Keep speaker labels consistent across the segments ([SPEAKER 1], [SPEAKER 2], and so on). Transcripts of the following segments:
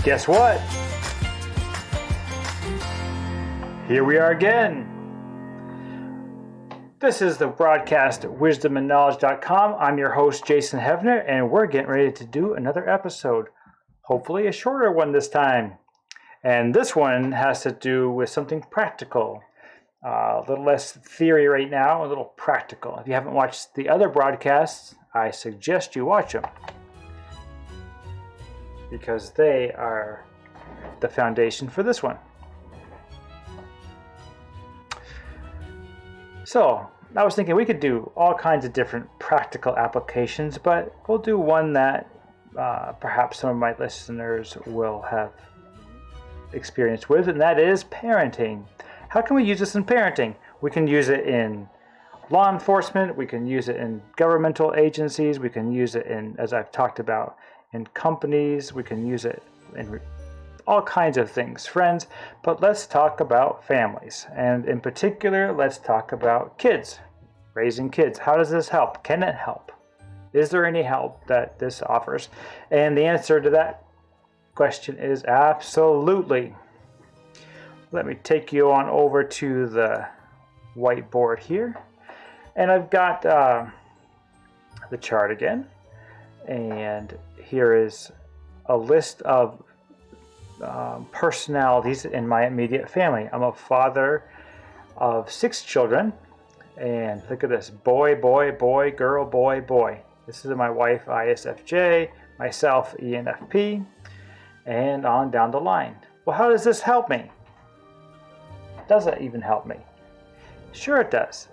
[SPEAKER 1] Guess what? Here we are again. This is the broadcast wisdomandknowledge.com. I'm your host, Jason Hevner, and we're getting ready to do another episode. Hopefully a shorter one this time. And this one has to do with something practical. A little less theory right now, a little practical. If you haven't watched the other broadcasts, I suggest you watch them, because they are the foundation for this one. So, I was thinking we could do all kinds of different practical applications, but we'll do one that perhaps some of my listeners will have experience with, and that is parenting. How can we use this in parenting? We can use it in law enforcement, we can use it in governmental agencies, we can use it in, as I've talked about, in companies, we can use it in all kinds of things, friends. But let's talk about families, and in particular, let's talk about kids, raising kids. How does this help? Can it help? Is there any help that this offers? And the answer to that question is absolutely. Let me take you on over to the whiteboard here, and I've got the chart again. And here is a list of personalities in my immediate family. I'm a father of 6 children, and look at this: boy, boy, boy, girl, boy, boy. This is my wife, ISFJ, myself, ENFP, and on down the line. Well, how does this help me? Does it even help me? Sure it does.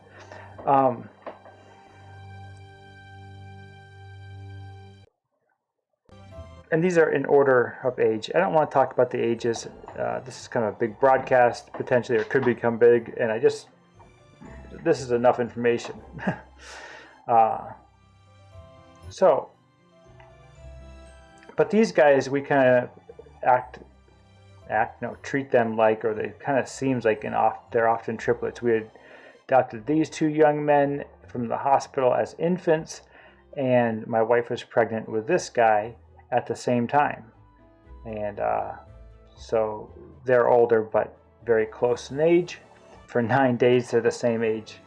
[SPEAKER 1] And these are in order of age. I don't want to talk about the ages. This is kind of a big broadcast, potentially, or could become big, and this is enough information. But these guys, we kind of treat them like, or they kind of seems like they're often triplets. We had adopted these 2 young men from the hospital as infants, and my wife was pregnant with this guy at the same time. And so they're older but very close in age. For 9 days they're the same age,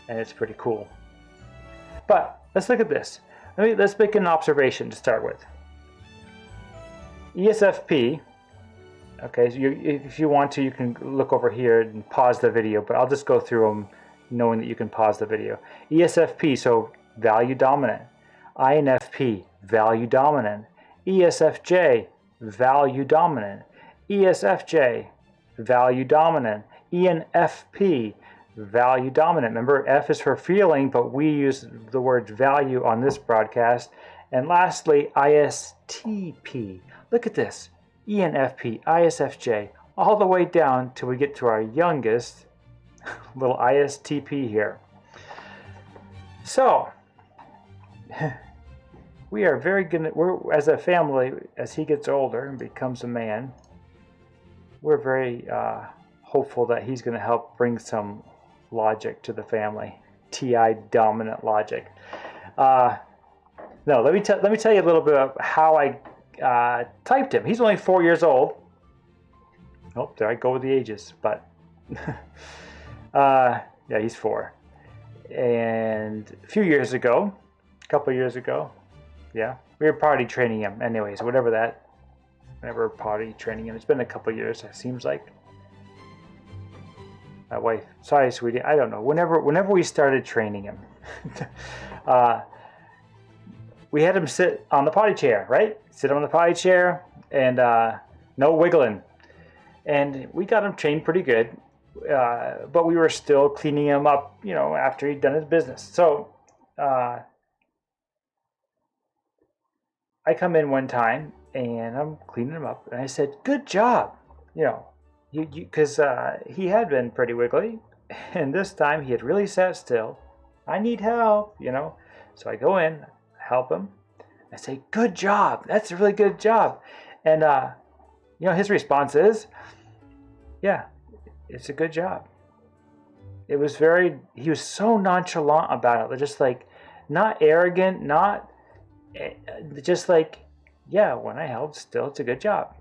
[SPEAKER 1] and it's pretty cool. But let's look at this. Let's make an observation to start with. ESFP, okay, so if you want to, you can look over here and pause the video, but I'll just go through them knowing that you can pause the video. ESFP, so value dominant. INFP, value dominant. ESFJ, value dominant. ESFJ, value dominant. ENFP, value dominant. Remember, F is for feeling, but we use the word value on this broadcast. And lastly, ISTP. Look at this. ENFP, ISFJ, all the way down till we get to our youngest, little ISTP here. So, we are very good. We're, as a family, as he gets older and becomes a man, we're very hopeful that he's going to help bring some logic to the family. TI dominant logic. No, let me tell you a little bit about how I typed him. He's only 4 years old. Oh, there I go with the ages, but yeah, he's 4. And a few years ago, a couple years ago, yeah, we were potty training him. Anyways, whenever potty training him. It's been a couple years, it seems like. My wife, sorry, sweetie, I don't know. Whenever we started training him, we had him sit on the potty chair, right? Sit on the potty chair, and no wiggling. And we got him trained pretty good, but we were still cleaning him up, after he'd done his business. So I come in one time, and I'm cleaning him up, and I said, "Good job," because he had been pretty wiggly, and this time he had really sat still. I need help, So I go in, help him. I say, "Good job. That's a really good job." And his response is, "Yeah, it's a good job." He was so nonchalant about it, just like not arrogant, not just like, "Yeah, when I helped, still it's a good job."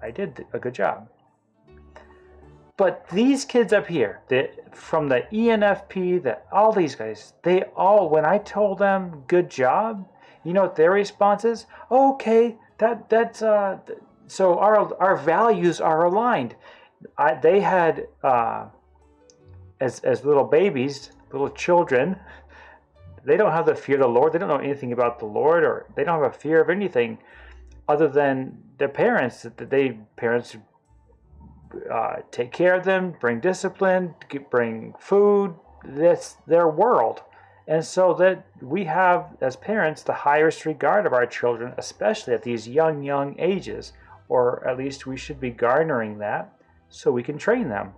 [SPEAKER 1] I did a good job. But these kids up here, from the ENFP, all these guys, they all, when I told them good job, you know what their response is? Oh, okay, so our values are aligned. They had as little babies, little children, they don't have the fear of the Lord. They don't know anything about the Lord, or they don't have a fear of anything other than their parents. Parents take care of them, bring discipline, bring food. That's their world. And so that we have, as parents, the highest regard of our children, especially at these young ages, or at least we should be garnering that so we can train them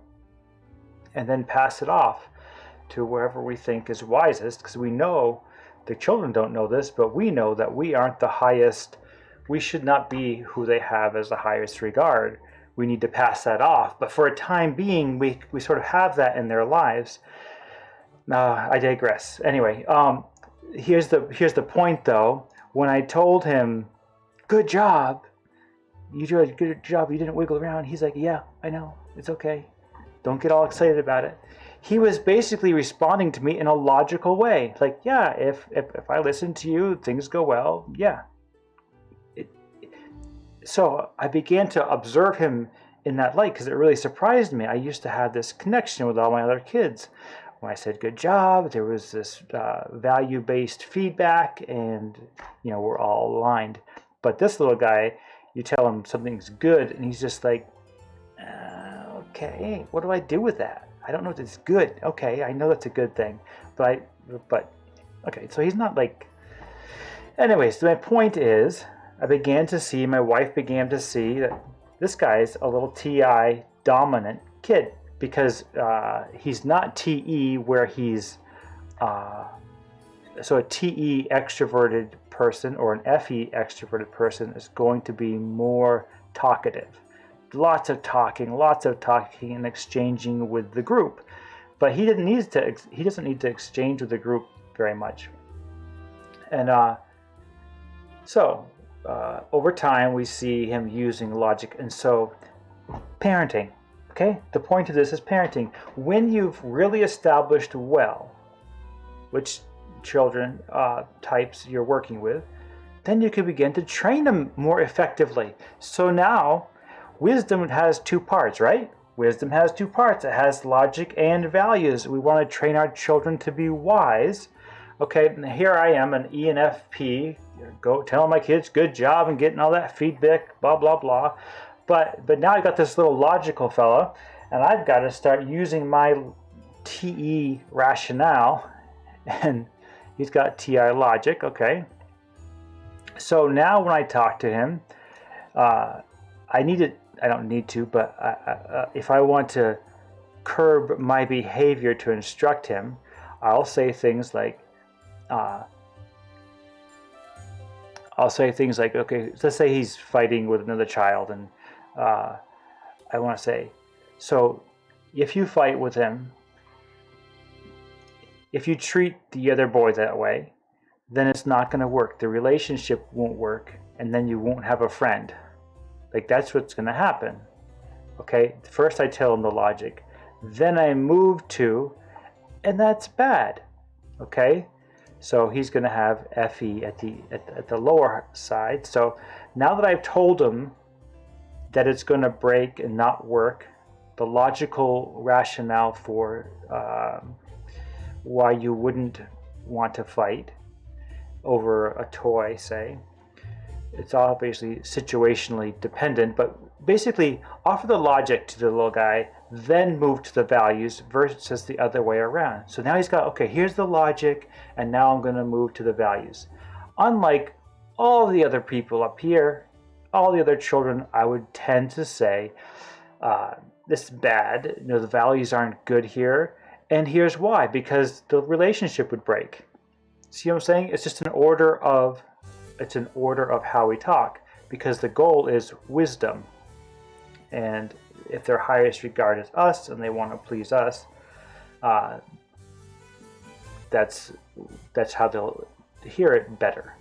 [SPEAKER 1] and then pass it off to wherever we think is wisest, because we know the children don't know this, but we know that we aren't the highest. We should not be who they have as the highest regard. We need to pass that off. But for a time being, we sort of have that in their lives. I digress. Anyway, here's the point though. When I told him, good job, you did a good job, you didn't wiggle around, he's like, yeah, I know, it's okay. Don't get all excited about it. He was basically responding to me in a logical way. Like, yeah, if I listen to you, things go well, yeah. So I began to observe him in that light because it really surprised me. I used to have this connection with all my other kids. When I said good job, there was this value-based feedback, and we're all aligned. But this little guy, you tell him something's good, and he's just like, okay, what do I do with that? I don't know if it's good. Okay, I know that's a good thing, but okay. So he's not like. Anyways, my point is, my wife began to see that this guy's a little TI dominant kid, because he's not TE where he's so a TE extroverted person or an FE extroverted person is going to be more talkative. Lots of talking and exchanging with the group. But he doesn't need to exchange with the group very much. And over time we see him using logic. And so parenting, okay? The point of this is parenting. When you've really established well which children types you're working with, then you can begin to train them more effectively. So now wisdom has two parts, right? Wisdom has two parts. It has logic and values. We want to train our children to be wise. Okay, and here I am, an ENFP, go telling my kids good job and getting all that feedback, blah, blah, blah. But now I've got this little logical fella, and I've got to start using my TE rationale, and he's got TI logic, okay? So now when I talk to him, I don't need to, but if I want to curb my behavior to instruct him, I'll say things like, okay, let's say he's fighting with another child, and I want to say, so if you fight with him, if you treat the other boy that way, then it's not going to work. The relationship won't work, and then you won't have a friend. Like, that's what's going to happen. Okay, first I tell him the logic, then I move to, and that's bad. Okay, so he's going to have FE at the lower side. So now that I've told him that it's going to break and not work, the logical rationale for why you wouldn't want to fight over a toy, say, it's obviously situationally dependent, but basically offer the logic to the little guy, then move to the values versus the other way around. So now he's got, okay, here's the logic, and now I'm going to move to the values. Unlike all the other people up here, all the other children, I would tend to say, this is bad, the values aren't good here, and here's why, because the relationship would break. See what I'm saying? It's just an order of how we talk, because the goal is wisdom. And if their highest regard is us and they want to please us, that's how they'll hear it better.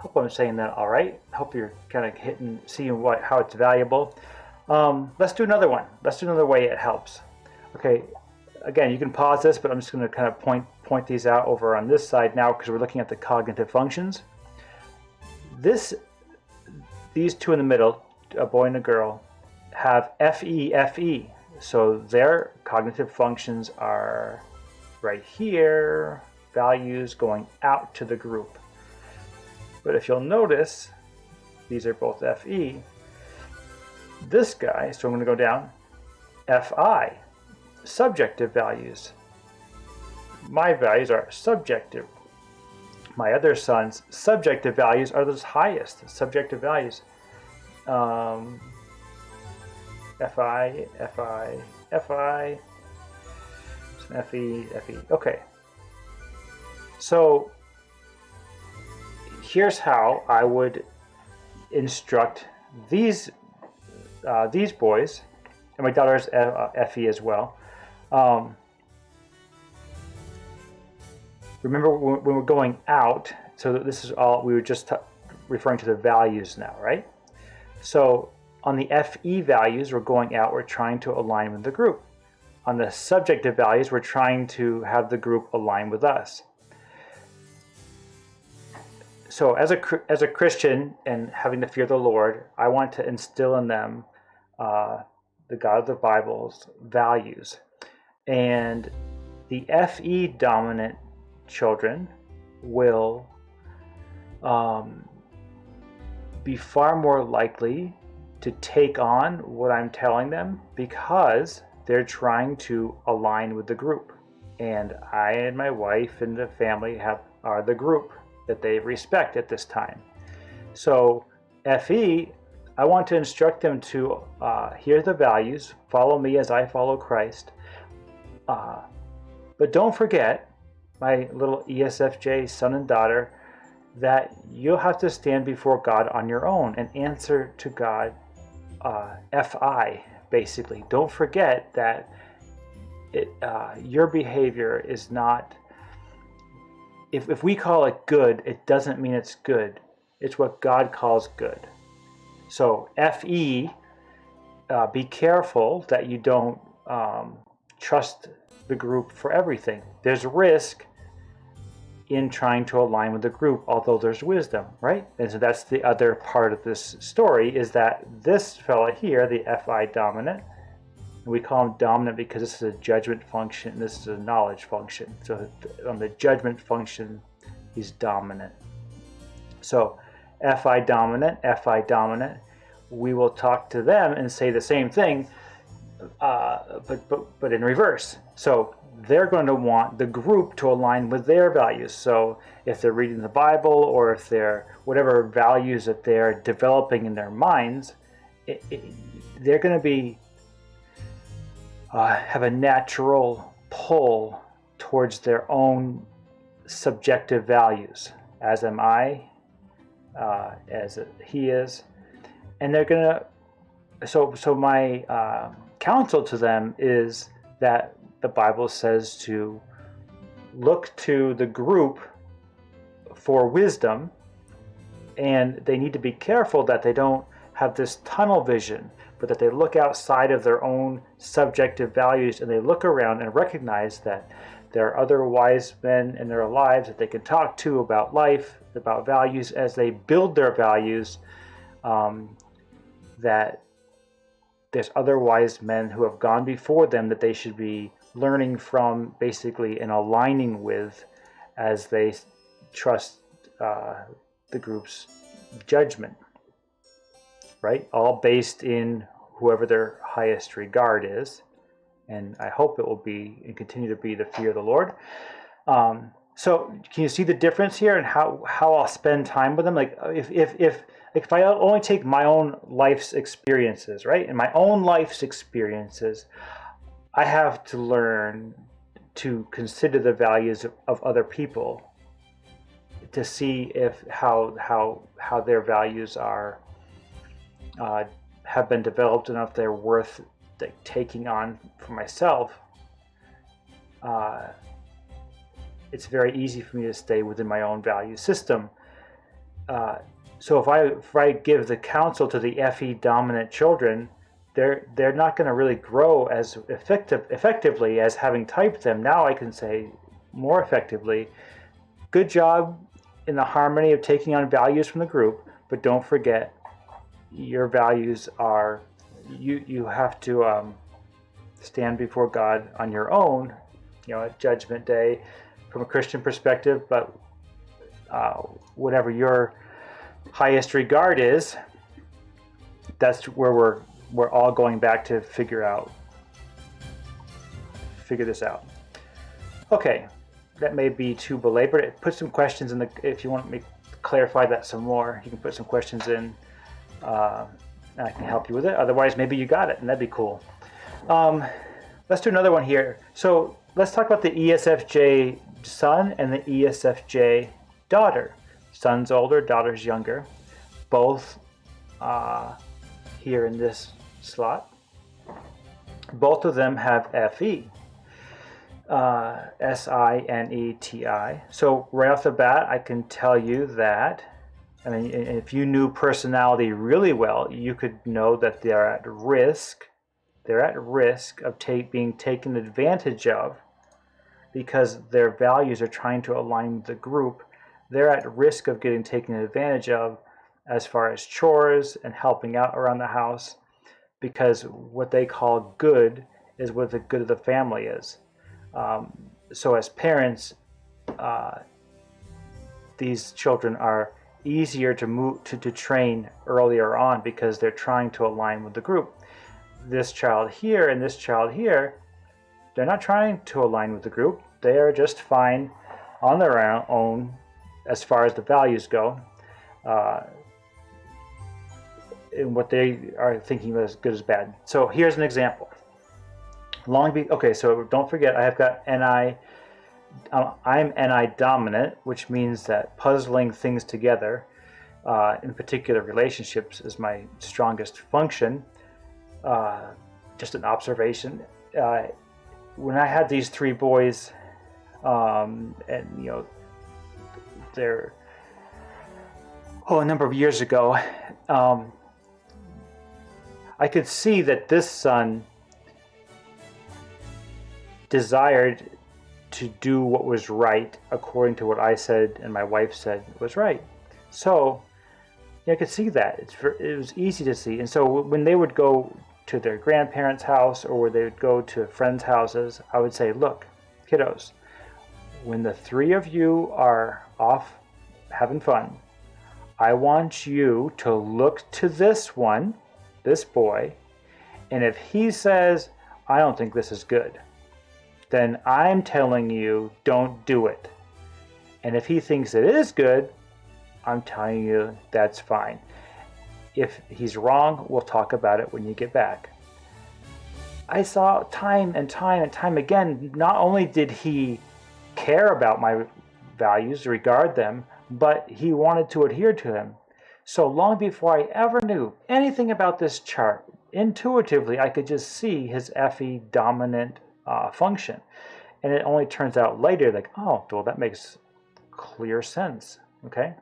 [SPEAKER 1] Hope I'm saying that all right. Hope you're kind of seeing how it's valuable. Let's do another one. Let's do another way it helps. Okay, again, you can pause this, but I'm just going to kind of point these out over on this side now because we're looking at the cognitive functions. These two in the middle, a boy and a girl, have FE. So their cognitive functions are right here, values going out to the group. But if you'll notice, these are both FE. This guy, so I'm going to go down, FI, subjective values. My values are subjective. My other son's subjective values are those highest subjective values. FI, FE. Okay. So here's how I would instruct these boys, and my daughter's FE as well. Remember when we're going out, so this is all, we were just referring to the values now, right? So on the FE values, we're going out, we're trying to align with the group. On the subjective values, we're trying to have the group align with us. So as a Christian and having the fear of the Lord, I want to instill in them the God of the Bible's values. And the FE dominant children will be far more likely to take on what I'm telling them because they're trying to align with the group. And I and my wife and the family are the group that they respect at this time. So FE, I want to instruct them to hear the values, follow me as I follow Christ. But don't forget, my little ESFJ son and daughter, that you'll have to stand before God on your own and answer to God, FI, basically. Don't forget that your behavior is not, if we call it good, it doesn't mean it's good. It's what God calls good. So FE, be careful that you don't trust the group for everything. There's risk in trying to align with the group, although there's wisdom, right? And so that's the other part of this story, is that this fella here, the FI dominant, we call him dominant because this is a judgment function, this is a knowledge function. So on the judgment function, he's dominant. So FI dominant, we will talk to them and say the same thing, but in reverse. So they're going to want the group to align with their values. So if they're reading the Bible, or if they're whatever values that they're developing in their minds, they're going to be have a natural pull towards their own subjective values, as am I, as he is, and they're going to. So my counsel to them is that the Bible says to look to the group for wisdom, and they need to be careful that they don't have this tunnel vision, but that they look outside of their own subjective values and they look around and recognize that there are other wise men in their lives that they can talk to about life, about values, as they build their values, that there's other wise men who have gone before them that they should be learning from, basically, and aligning with as they trust the group's judgment, right? All based in whoever their highest regard is. And I hope it will be and continue to be the fear of the Lord. So can you see the difference here and how I'll spend time with them? Like if I only take my own life's experiences, right? In my own life's experiences, I have to learn to consider the values of other people to see if how their values are have been developed and if they're worth taking on for myself. It's very easy for me to stay within my own value system. So if I give the counsel to the FE dominant children, they're not going to really grow as effectively as having typed them. Now I can say more effectively, good job in the harmony of taking on values from the group, but don't forget your values are you have to stand before God on your own, at Judgment Day, from a Christian perspective. But whatever your highest regard is, that's where we're all going back to figure this out. Okay, that may be too belabored. Put some questions in the, if you want me to clarify that some more, you can put some questions in, and I can help you with it. Otherwise, maybe you got it, and that'd be cool. Let's do another one here. So let's talk about the ESFJ son and the ESFJ daughter. Son's older, daughter's younger. Both here in this slot. Both of them have FE. SINETI. So right off the bat, I can tell you that, if you knew personality really well, you could know that they're at risk. They're at risk of being taken advantage of because their values are trying to align with the group. They're at risk of getting taken advantage of as far as chores and helping out around the house, because what they call good is what the good of the family is. So as parents, these children are easier to train earlier on because they're trying to align with the group. This child here and this child here, they're not trying to align with the group. They are just fine on their own as far as the values go. And what they are thinking is good as bad. So here's an example. Okay, so don't forget, I have got NI. I'm NI dominant, which means that puzzling things together, in particular relationships, is my strongest function. Just an observation. When I had these three boys, and they're a number of years ago, I could see that this son desired to do what was right according to what I said and my wife said was right. So I could see that. It was easy to see. And so when they would go to their grandparents' house or they would go to friends' houses, I would say, look, kiddos, when the three of you are off having fun, I want you to look to this boy, and if he says, I don't think this is good, then I'm telling you, don't do it. And if he thinks it is good, I'm telling you that's fine. If he's wrong, we'll talk about it when you get back. I saw time and time again, not only did he care about my values, regard them, but he wanted to adhere to them. So long before I ever knew anything about this chart, intuitively I could just see his FE dominant function. And it only turns out later, like, oh, well, that makes clear sense. Okay?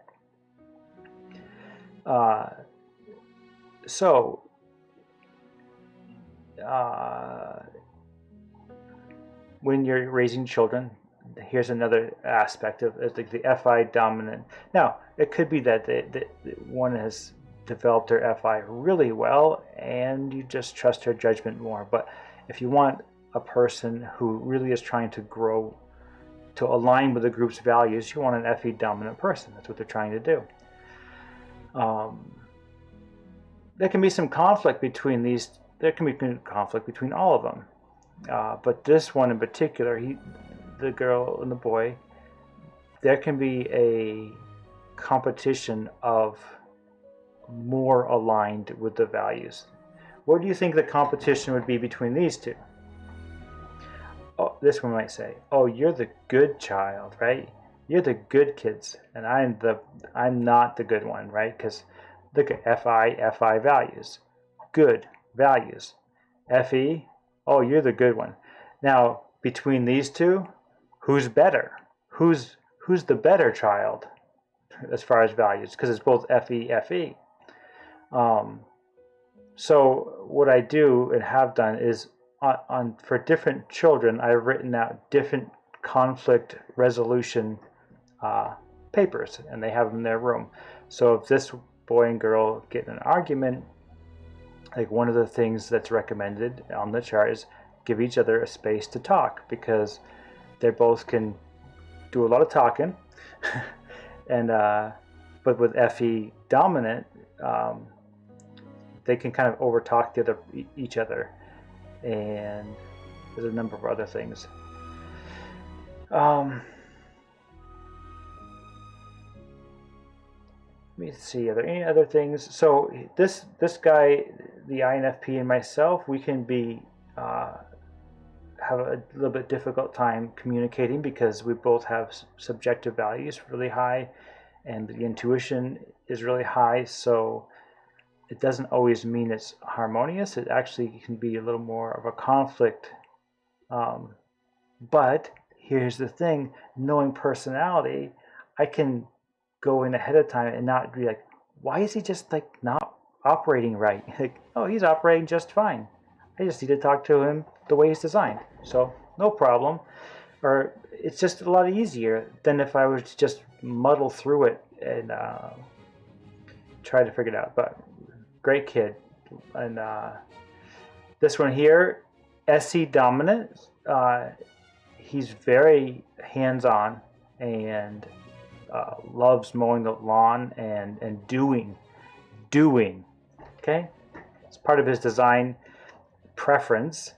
[SPEAKER 1] When you're raising children, here's another aspect of the FI dominant. Now, it could be that one has developed their FI really well and you just trust her judgment more. But if you want a person who really is trying to grow, to align with the group's values, you want an FE dominant person. That's what they're trying to do. There can be some conflict between these. There can be conflict between all of them. But this one in particular, the girl and the boy, there can be a competition of more aligned with the values. What do you think the competition would be between these two? Oh, this one might say, oh, you're the good child, right? You're the good kids, and I'm not the good one, right? Because look at FI values. Good values. FE, oh, you're the good one. Now, between these two, who's better? Who's the better child? as far as values because it's both FE, FE. So what I do and have done is for different children, I've written out different conflict resolution papers, and they have them in their room. So if this boy and girl get in an argument, like one of the things that's recommended on the chart is give each other a space to talk, because they both can do a lot of talking, and but with FE dominant, they can kind of overtalk each other, and there's a number of other things. Let me see, are there any other things? So this guy, the INFP, and myself, we can be have a little bit difficult time communicating because we both have subjective values really high, and the intuition is really high. So it doesn't always mean it's harmonious. It actually can be a little more of a conflict. But here's the thing: knowing personality, I can go in ahead of time and not be like, why is he just like not operating right? Like, oh, he's operating just fine. I just need to talk to him the way he's designed. So no problem. Or it's just a lot easier than if I was to just muddle through it and try to figure it out. But great kid. And this one here, SE dominant. He's very hands-on and loves mowing the lawn and doing. Okay, it's part of his design preference.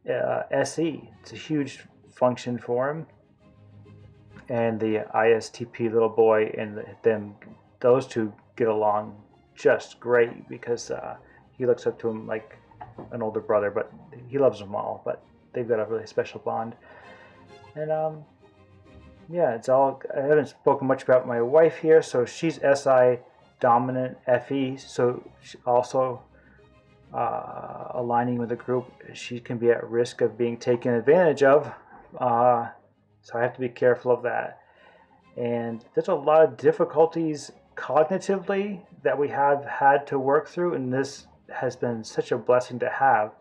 [SPEAKER 1] SE, it's a huge function for him, and the ISTP little boy and those two get along just great because he looks up to him like an older brother, but he loves them all. But they've got a really special bond, and yeah, it's all. I haven't spoken much about my wife here, so she's SI dominant FE, so she also aligning with the group, she can be at risk of being taken advantage of. So I have to be careful of that. And there's a lot of difficulties cognitively that we have had to work through, and this has been such a blessing to have.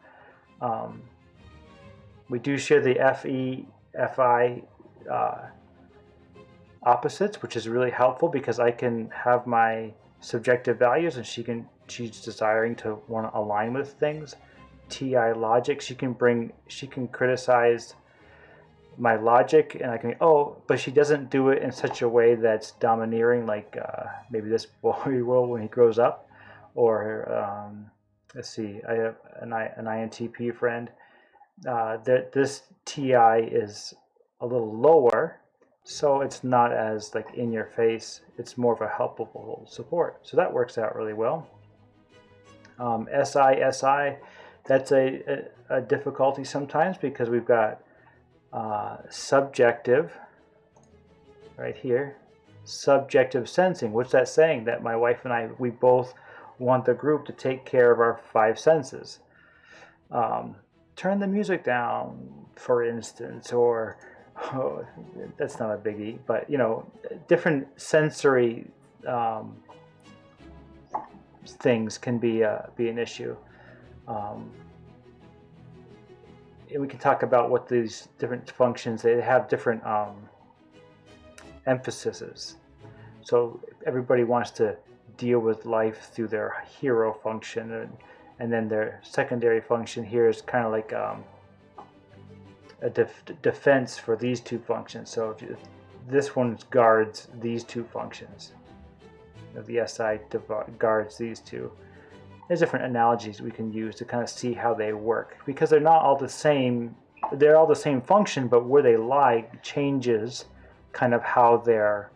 [SPEAKER 1] We do share the FE, FI opposites, which is really helpful because I can have my subjective values and she's desiring to want to align with things. TI logic, she can criticize my logic, and I can but she doesn't do it in such a way that's domineering, like maybe this boy will when he grows up. Or let's see, I have an INTP friend. This TI is a little lower, so it's not as like in your face. It's more of a helpful support. So that works out really well. SI, that's a difficulty sometimes because we've got subjective right here, subjective sensing. What's that saying? That my wife and I, we both want the group to take care of our five senses. Turn the music down, for instance, or that's not a biggie, but different sensory things can be an issue. And we can talk about what these different functions, they have different emphases. So everybody wants to deal with life through their hero function, and then their secondary function here is kind of like a defense for these two functions. So this one guards these two functions. The SI guards these two. There's different analogies we can use to kind of see how they work, because they're not all the same. They're all the same function, but where they lie changes kind of how they're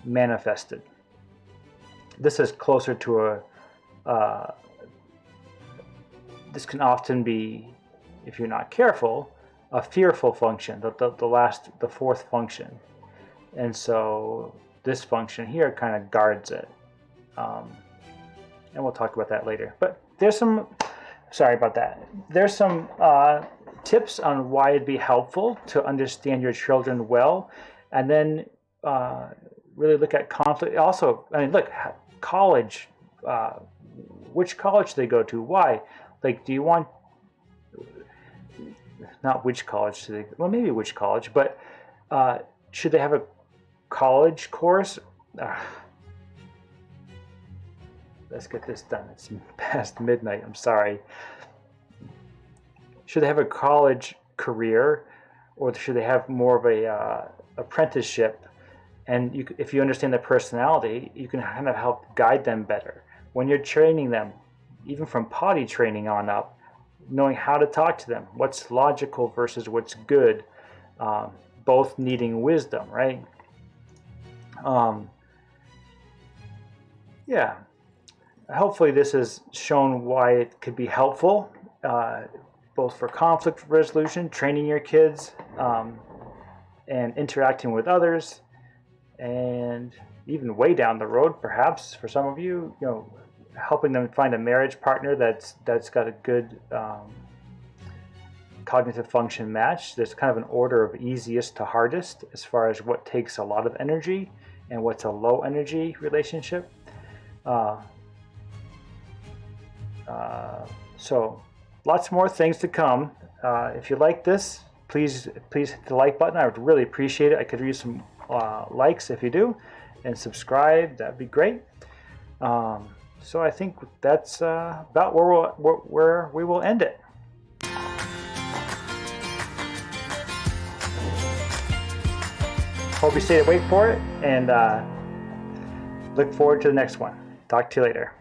[SPEAKER 1] manifested. This is closer to this can often be, if you're not careful, a fearful function, the fourth function. And so this function here kind of guards it. And we'll talk about that later. But there's some, sorry about that. There's some tips on why it'd be helpful to understand your children well, and then really look at conflict. Also, I mean, look, college. Which college do they go to? Why? Like, do you want, not which college do they, well, maybe which college, but should they have a college course? Let's get this done. It's past midnight. I'm sorry. Should they have a college career, or should they have more of a apprenticeship? And if you understand their personality, you can kind of help guide them better. When you're training them, even from potty training on up, knowing how to talk to them, what's logical versus what's good, both needing wisdom, right? Yeah. Hopefully this has shown why it could be helpful, both for conflict resolution, training your kids, and interacting with others, and even way down the road, perhaps for some of you, helping them find a marriage partner that's got a good cognitive function match. There's kind of an order of easiest to hardest as far as what takes a lot of energy and what's a low energy relationship. So lots more things to come. If you like this, please hit the like button. I would really appreciate it. I could use some likes if you do, and subscribe. That'd be great. So I think that's about where we will end it. Hope you stay awake for it, and look forward to the next one. Talk to you later.